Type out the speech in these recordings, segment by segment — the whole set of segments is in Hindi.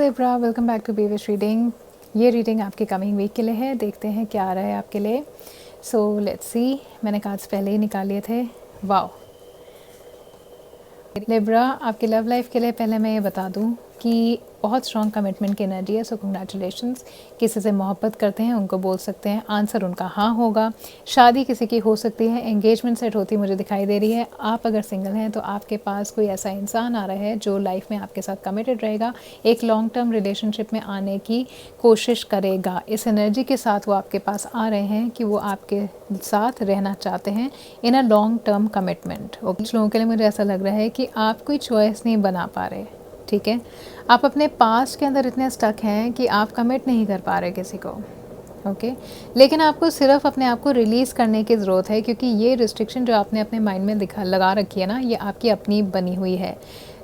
लिब्रा, वेलकम बैक टू बीविश रीडिंग। ये रीडिंग आपके कमिंग वीक के लिए है। देखते हैं क्या आ रहा है आपके लिए। So let's see. मैंने कार्ड्स पहले ही निकाल लिए थे। वाओ लिब्रा, आपके लव लाइफ के लिए पहले मैं ये बता दूं कि बहुत स्ट्रॉन्ग कमिटमेंट की एनर्जी है। सो कंग्रेचुलेशंस। किसी से मोहब्बत करते हैं उनको बोल सकते हैं, आंसर उनका हाँ होगा। शादी किसी की हो सकती है, एंगेजमेंट सेट होती मुझे दिखाई दे रही है। आप अगर सिंगल हैं तो आपके पास कोई ऐसा इंसान आ रहा है जो लाइफ में आपके साथ कमिटेड रहेगा, एक लॉन्ग टर्म रिलेशनशिप में आने की कोशिश करेगा। इस एनर्जी के साथ वो आपके पास आ रहे हैं कि वो आपके साथ रहना चाहते हैं इन अ लॉन्ग टर्म कमिटमेंट। कुछ लोगों के लिए मुझे ऐसा लग रहा है कि आप कोई चॉइस नहीं बना पा रहे, ठीक है। आप अपने पास्ट के अंदर इतने स्टक हैं कि आप कमिट नहीं कर पा रहे किसी को, ओके। लेकिन आपको सिर्फ अपने आप को रिलीज़ करने की ज़रूरत है, क्योंकि ये रिस्ट्रिक्शन जो आपने अपने माइंड में लगा रखी है ना, ये आपकी अपनी बनी हुई है।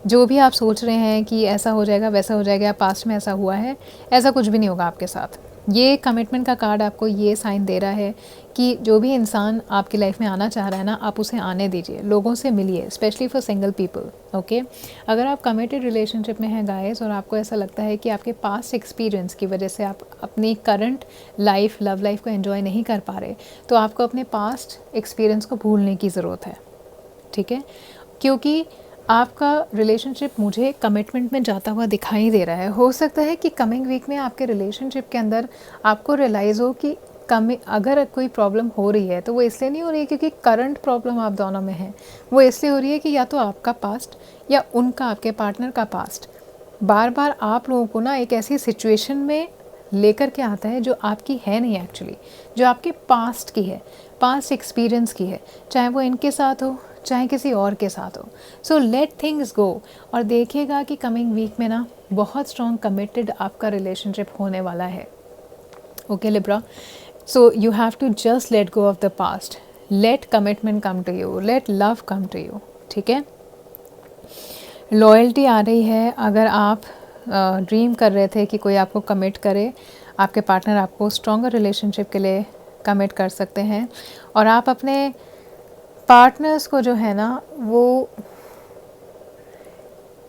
जो भी आप सोच रहे हैं कि ऐसा हो जाएगा वैसा हो जाएगा, पास्ट में ऐसा हुआ है, ऐसा कुछ भी नहीं होगा आपके साथ। ये कमिटमेंट का कार्ड आपको ये साइन दे रहा है कि जो भी इंसान आपकी लाइफ में आना चाह रहा है ना, आप उसे आने दीजिए, लोगों से मिलिए, specially for single people, okay. अगर आप कमिटेड रिलेशनशिप में हैं गाइस, और आपको ऐसा लगता है कि आपके पास्ट एक्सपीरियंस की वजह से आप अपनी करंट लाइफ, लव लाइफ को एंजॉय नहीं कर पा रहे, तो आपको अपने पास्ट एक्सपीरियंस को भूलने की ज़रूरत है, ठीक है। क्योंकि आपका रिलेशनशिप मुझे कमिटमेंट में जाता हुआ दिखाई दे रहा है। हो सकता है कि कमिंग वीक में आपके रिलेशनशिप के अंदर आपको रियलाइज़ हो कि अगर कोई प्रॉब्लम हो रही है तो वो इसलिए नहीं हो रही है क्योंकि करंट प्रॉब्लम आप दोनों में है, वो इसलिए हो रही है कि या तो आपका पास्ट या उनका, आपके पार्टनर का पास्ट बार बार आप लोगों को ना एक ऐसी सिचुएशन में लेकर के आता है जो आपकी है नहीं एक्चुअली, जो आपके पास्ट की है, पास्ट एक्सपीरियंस की है, चाहे वो इनके साथ हो चाहे किसी और के साथ हो। सो लेट थिंग्स गो, और देखिएगा कि कमिंग वीक में ना बहुत स्ट्रॉन्ग कमिटेड आपका रिलेशनशिप होने वाला है, okay Libra. So you have to just let go of the past, let commitment come to you, let love come to you, ठीक है। लॉयल्टी आ रही है। अगर आप ड्रीम कर रहे थे कि कोई आपको कमिट करे, आपके पार्टनर आपको स्ट्रॉन्गर रिलेशनशिप के लिए कमिट कर सकते हैं, और आप अपने पार्टनर्स को जो है ना, वो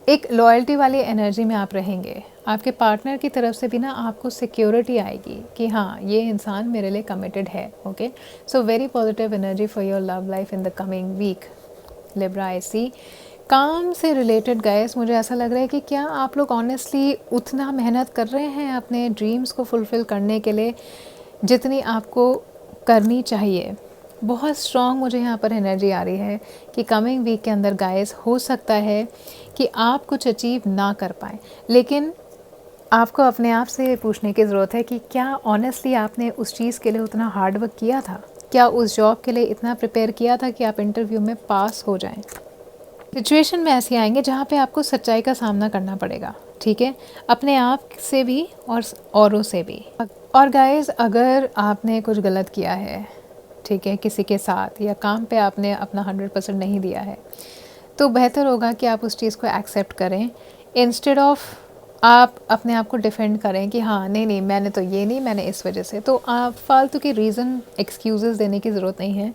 एक लॉयल्टी वाली एनर्जी में आप रहेंगे। आपके पार्टनर की तरफ से भी ना आपको सिक्योरिटी आएगी कि हाँ, ये इंसान मेरे लिए कमिटेड है, okay. So very positive energy for your love life in the coming week Libra. I see काम से रिलेटेड गाइस, मुझे ऐसा लग रहा है कि क्या आप लोग ऑनेस्टली उतना मेहनत कर रहे हैं अपने ड्रीम्स को फुलफ़िल करने के लिए जितनी आपको करनी चाहिए। बहुत स्ट्रॉन्ग मुझे यहाँ पर एनर्जी आ रही है कि कमिंग वीक के अंदर गाइस हो सकता है कि आप कुछ अचीव ना कर पाएँ, लेकिन आपको अपने आप से ये पूछने की ज़रूरत है कि क्या ऑनेस्टली आपने उस चीज़ के लिए उतना हार्ड वर्क किया था, क्या उस जॉब के लिए इतना प्रिपेयर किया था कि आप इंटरव्यू में पास हो जाएं। सिचुएशन में ऐसी आएंगे जहाँ पे आपको सच्चाई का सामना करना पड़ेगा, ठीक है, अपने आप से भी और औरों से भी। और गाइस, अगर आपने कुछ गलत किया है, ठीक है, किसी के साथ या काम पे आपने अपना 100% नहीं दिया है, तो बेहतर होगा कि आप उस चीज़ को एक्सेप्ट करें, इंस्टेड ऑफ आप अपने आप को डिफेंड करें कि हाँ नहीं नहीं मैंने तो ये नहीं, मैंने इस वजह से। तो आप फालतू के रीज़न, एक्सक्यूज़ेस देने की ज़रूरत नहीं है।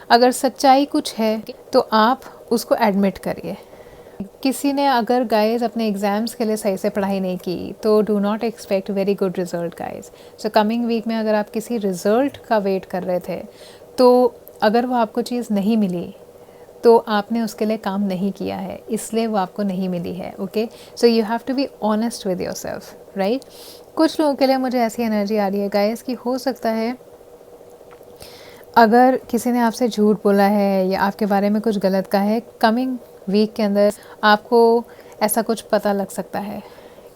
अगर सच्चाई कुछ है तो आप उसको एडमिट करिए। किसी ने अगर गाइस अपने एग्ज़ाम्स के लिए सही से पढ़ाई नहीं की तो do not expect very good result guys. So coming week में अगर आप किसी रिज़ल्ट का वेट कर रहे थे, तो अगर वो आपको चीज़ नहीं मिली तो आपने उसके लिए काम नहीं किया है, इसलिए वो आपको नहीं मिली है, okay. So you have to be honest with yourself, right. कुछ लोगों के लिए मुझे ऐसी एनर्जी आ रही है गाइस कि हो सकता है अगर किसी ने आपसे झूठ बोला है या आपके बारे में कुछ गलत कहा है, कमिंग वीक के अंदर आपको ऐसा कुछ पता लग सकता है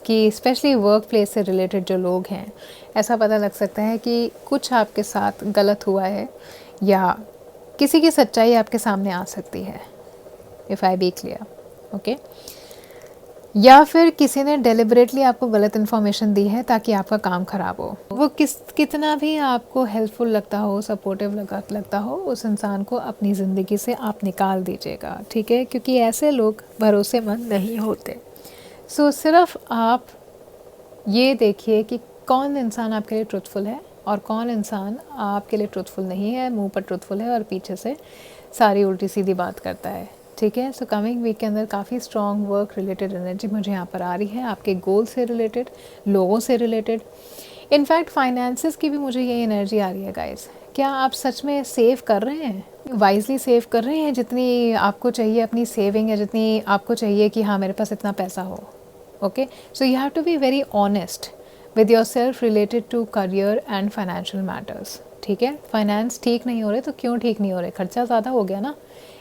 कि स्पेशली वर्क प्लेस से रिलेटेड जो लोग हैं, ऐसा पता लग सकता है कि कुछ आपके साथ गलत हुआ है, या किसी की सच्चाई आपके सामने आ सकती है, if I be clear, okay. या फिर किसी ने डेलिबरेटली आपको गलत इन्फॉर्मेशन दी है ताकि आपका काम ख़राब हो। वो कितना भी आपको हेल्पफुल लगता हो, सपोर्टिव लगता हो, उस इंसान को अपनी ज़िंदगी से आप निकाल दीजिएगा, ठीक है, क्योंकि ऐसे लोग भरोसेमंद नहीं होते। सो सिर्फ आप ये देखिए कि कौन इंसान आपके लिए ट्रुथफुल है और कौन इंसान आपके लिए ट्रुथफुल नहीं है, मुंह पर ट्रुथफुल है और पीछे से सारी उल्टी सीधी बात करता है, ठीक है। सो कमिंग वीक के अंदर काफ़ी स्ट्रॉन्ग वर्क रिलेटेड एनर्जी मुझे यहाँ पर आ रही है, आपके गोल से रिलेटेड, लोगों से रिलेटेड। इनफैक्ट फाइनेंसेस की भी मुझे ये एनर्जी आ रही है गाइस। क्या आप सच में सेव कर रहे हैं, वाइजली सेव कर रहे हैं जितनी आपको चाहिए अपनी सेविंग, या जितनी आपको चाहिए कि हाँ मेरे पास इतना पैसा हो? Okay, so you have to be very honest with yourself related to career and financial matters. ठीक है, फाइनेंस ठीक नहीं हो रहे तो क्यों ठीक नहीं हो रहे? खर्चा ज़्यादा हो गया ना।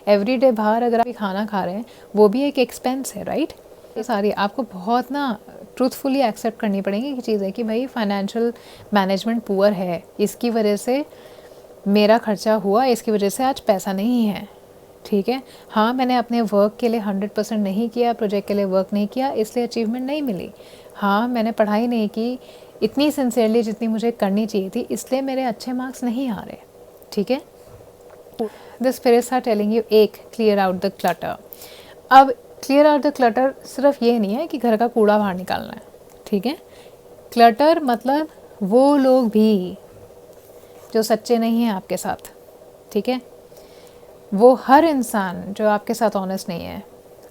एवरीडे बाहर अगर आप खाना खा रहे हैं वो भी एक एक्सपेंस है, राइट? ये सारी आपको बहुत ना ट्रूथफुली एक्सेप्ट करनी पड़ेगी कि चीज़ है कि भाई फाइनेंशियल मैनेजमेंट पुअर है, इसकी वजह से मेरा खर्चा हुआ, इसकी वजह से आज पैसा नहीं है। ठीक है, हाँ मैंने अपने वर्क के लिए 100% नहीं किया, प्रोजेक्ट के लिए वर्क नहीं किया, इसलिए अचीवमेंट नहीं मिली। हाँ मैंने पढ़ाई नहीं की इतनी सिंसियरली जितनी मुझे करनी चाहिए थी, इसलिए मेरे अच्छे मार्क्स नहीं आ रहे। ठीक है, the spirits are telling you एक, क्लियर आउट द क्लटर। अब क्लियर आउट द क्लटर सिर्फ ये नहीं है कि घर का कूड़ा बाहर निकालना है। ठीक है, क्लटर मतलब वो लोग भी जो सच्चे नहीं हैं आपके साथ। ठीक है, वो हर इंसान जो आपके साथ ऑनेस्ट नहीं है,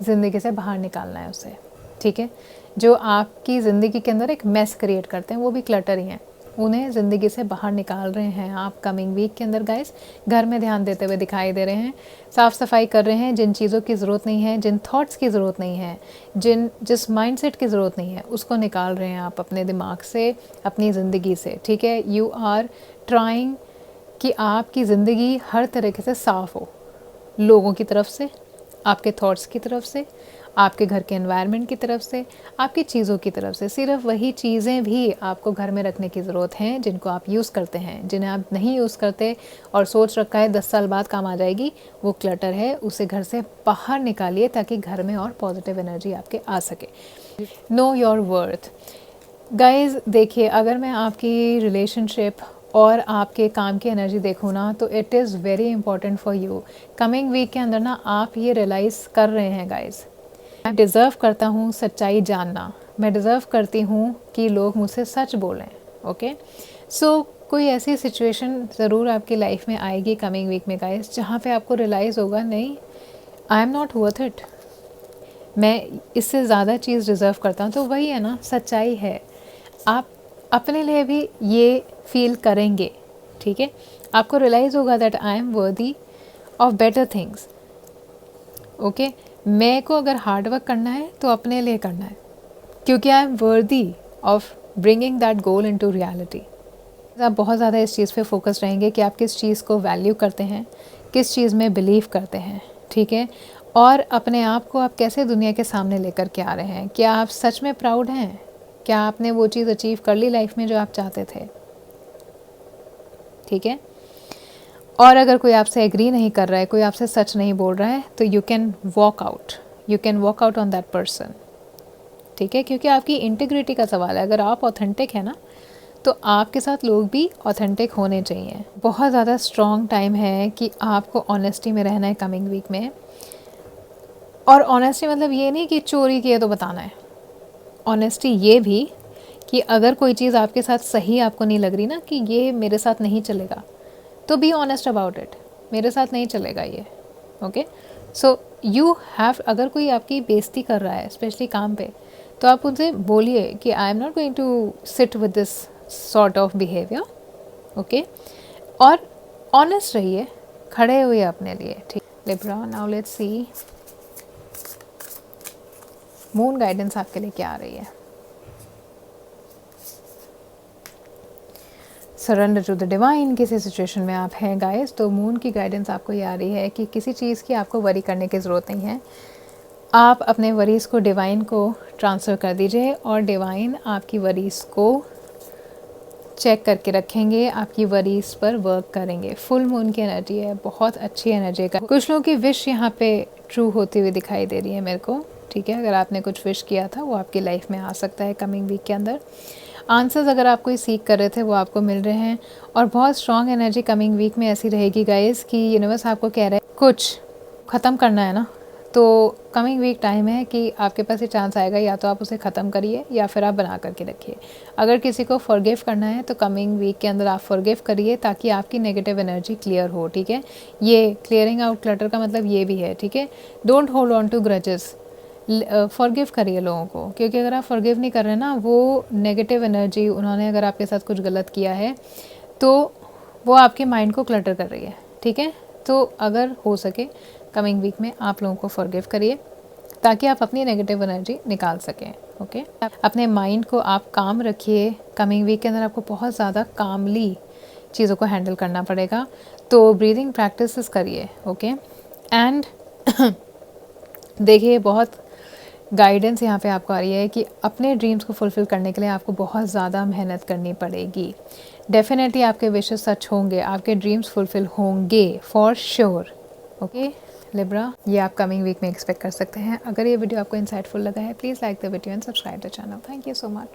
ज़िंदगी से बाहर निकालना है उसे। ठीक है, जो आपकी ज़िंदगी के अंदर एक मेस क्रिएट करते हैं वो भी क्लटर ही हैं, उन्हें ज़िंदगी से बाहर निकाल रहे हैं आप कमिंग वीक के अंदर गाइस। घर में ध्यान देते हुए दिखाई दे रहे हैं, साफ़ सफाई कर रहे हैं, जिन चीज़ों की ज़रूरत नहीं है, जिन थॉट्स की ज़रूरत नहीं है, जिस माइंडसेट की ज़रूरत नहीं है, उसको निकाल रहे हैं आप अपने दिमाग से, अपनी ज़िंदगी से। ठीक है, यू आर ट्राइंग कि आपकी ज़िंदगी हर तरीके से साफ़ हो, लोगों की तरफ से, आपके थॉट्स की तरफ से, आपके घर के एनवायरनमेंट की तरफ से, आपकी चीज़ों की तरफ से। सिर्फ वही चीज़ें भी आपको घर में रखने की ज़रूरत है जिनको आप यूज़ करते हैं, जिन्हें आप नहीं यूज़ करते और सोच रखा है 10 साल बाद काम आ जाएगी, वो क्लटर है, उसे घर से बाहर निकालिए ताकि घर में और पॉजिटिव एनर्जी आपके आ सके। Know your worth guys. देखिए, अगर मैं आपकी रिलेशनशिप और आपके काम की एनर्जी देखूँ ना, तो it is very important for you coming week के अंदर ना, आप ये रियलाइज़ कर रहे हैं गाइज, मैं डिज़र्व करता हूँ सच्चाई जानना, मैं डिज़र्व करती हूँ कि लोग मुझसे सच बोलें। ओके, सो कोई ऐसी सिचुएशन ज़रूर आपकी लाइफ में आएगी कमिंग वीक में गाइस, जहाँ पे आपको रियलाइज़ होगा नहीं, आई एम नॉट वर्थ इट, मैं इससे ज़्यादा चीज़ डिज़र्व करता हूँ। तो वही है ना, सच्चाई है, आप अपने लिए भी ये फील करेंगे। ठीक है, आपको रियलाइज़ होगा that I am worthy of better things. Okay, मैं को अगर हार्ड वर्क करना है तो अपने लिए करना है, क्योंकि I am worthy of bringing that goal into reality. आप बहुत ज़्यादा इस चीज़ पे फोकस रहेंगे कि आप किस चीज़ को वैल्यू करते हैं, किस चीज़ में बिलीव करते हैं। ठीक है, और अपने आप को आप कैसे दुनिया के सामने लेकर के आ रहे हैं, क्या आप सच में प्राउड हैं, क्या आपने वो चीज़ अचीव कर ली लाइफ में जो आप चाहते थे। ठीक है, और अगर कोई आपसे एग्री नहीं कर रहा है, कोई आपसे सच नहीं बोल रहा है, तो you can walk out on that person. ठीक है, क्योंकि आपकी इंटीग्रिटी का सवाल है। अगर आप ऑथेंटिक है ना, तो आपके साथ लोग भी ऑथेंटिक होने चाहिए। बहुत ज़्यादा स्ट्रॉन्ग टाइम है कि आपको ऑनेस्टी में रहना है कमिंग वीक में। और ऑनेस्टी मतलब ये नहीं कि चोरी किए तो बताना है, ऑनेस्टी ये भी कि अगर कोई चीज़ आपके साथ सही आपको नहीं लग रही ना, कि ये मेरे साथ नहीं चलेगा, तो बी ऑनेस्ट अबाउट इट, मेरे साथ नहीं चलेगा ये। ओके, सो यू हैव, अगर कोई आपकी बेइज्जती कर रहा है स्पेशली काम पे, तो आप उनसे बोलिए कि I am not going to sit with this sort of behaviour. Okay, और ऑनेस्ट रहिए, खड़े हुए अपने लिए। ठीक, Libra, now let's see moon guidance आपके लिए क्या आ रही है। Surrender to the divine. किसी सिचुएशन में आप हैं गाइस, तो मून की गाइडेंस आपको ये आ रही है कि किसी चीज़ की आपको वरी करने की ज़रूरत नहीं है। आप अपने वरीज़ को डिवाइन को ट्रांसफ़र कर दीजिए और डिवाइन आपकी वरीज़ को चेक करके रखेंगे, आपकी वरीज़ पर वर्क करेंगे। फुल मून की एनर्जी है, बहुत अच्छी एनर्जी का। कुछ लोगों की विश यहाँ पे ट्रू होती हुई दिखाई दे रही है मेरे को। ठीक है, अगर आपने कुछ विश किया था वो आपकी लाइफ में आ सकता है कमिंग वीक के अंदर। आंसर्स अगर आप कोई सीख कर रहे थे वो आपको मिल रहे हैं। और बहुत स्ट्रॉन्ग एनर्जी कमिंग वीक में ऐसी रहेगी गाइस कि यूनिवर्स आपको कह रहा है कुछ ख़त्म करना है ना, तो कमिंग वीक टाइम है कि आपके पास ये चांस आएगा, या तो आप उसे ख़त्म करिए या फिर आप बना करके रखिए। अगर किसी को फॉरगिव करना है तो कमिंग वीक के अंदर आप फॉरगिव करिए, ताकि आपकी नेगेटिव एनर्जी क्लियर हो, ठीक है। ये क्लियरिंग आउट क्लटर का मतलब ये भी है, ठीक है। Don't hold on to grudges, forgive करिए लोगों को, क्योंकि अगर आप फॉरगिव नहीं कर रहे ना, वो नेगेटिव एनर्जी, उन्होंने अगर आपके साथ कुछ गलत किया है तो वो आपके माइंड को क्लटर कर रही है, ठीक है। तो अगर हो सके कमिंग वीक में आप लोगों को फॉरगिव करिए, ताकि आप अपनी नेगेटिव एनर्जी निकाल सकें, ओके। अपने माइंड को आप काम रखिए। कमिंग वीक के अंदर आपको बहुत ज़्यादा कामली चीज़ों को हैंडल करना पड़ेगा, तो ब्रीदिंग प्रैक्टिसेस करिए, ओके। एंड देखिए, बहुत गाइडेंस यहाँ पे आपको आ रही है कि अपने ड्रीम्स को फुलफ़िल करने के लिए आपको बहुत ज़्यादा मेहनत करनी पड़ेगी। डेफिनेटली आपके विशेस सच होंगे, आपके ड्रीम्स फुलफ़िल होंगे फॉर श्योर, ओके। लिब्रा, ये आप कमिंग वीक में एक्सपेक्ट कर सकते हैं। अगर ये वीडियो आपको इंसाइटफुल लगा है, please like the video and subscribe the channel. Thank you so much.